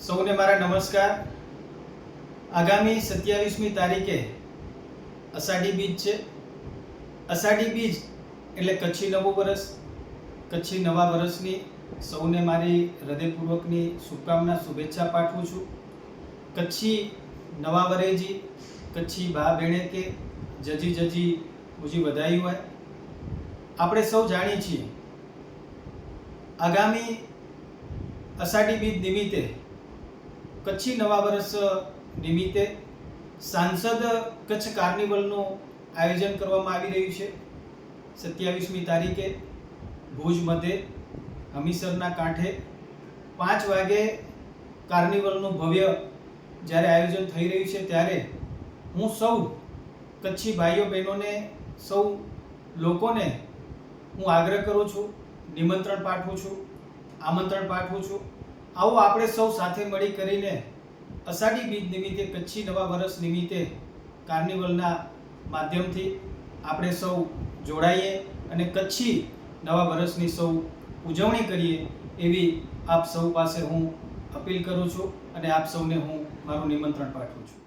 સૌને મારા નમસ્કાર। આગામી 27મી તારીખે અષાઢી બીજ છે। અષાઢી બીજ એટલે કચ્છી નવું વર્ષ। કચ્છી નવા વર્ષની સૌને મારી હૃદયપૂર્વકની શુભકામના શુભેચ્છા પાઠવું છું। કચ્છી નવા વરેજી કચ્છી બા બેણે કે જજી જજી મુજી વધાઈ હોય। આપણે સૌ જાણીએ છીએ આગામી અષાઢી બીજ નિમિત્તે કચ્છી નવા વર્ષ નિમિત્તે સાંસદ કચ્છ કાર્નિવલનું આયોજન કરવામાં આવી રહ્યું છે। 27મી તારીખે ભુજ મધ્યે હમીસરના કાંઠે 5 વાગે કાર્નિવલનું ભવ્ય જ્યારે આયોજન થઈ રહ્યું છે ત્યારે હું સૌ કચ્છી ભાઈઓ બહેનોને સૌ લોકોને હું આગ્રહ કરું છું, નિમંત્રણ પાઠવું છું, આમંત્રણ પાઠવું છું। આવો આપણે સૌ સાથે મળી કરીને અષાઢી બીજ નિમિત્તે કચ્છી નવા વર્ષ નિમિત્તે કાર્નિવલના માધ્યમથી આપણે સૌ જોડાઈએ અને કચ્છી નવા વર્ષની સૌ ઉજવણી કરીએ એવી આપ સૌ પાસે હું અપીલ કરું છું અને આપ સૌને હું મારું નિમંત્રણ પાઠવું છું।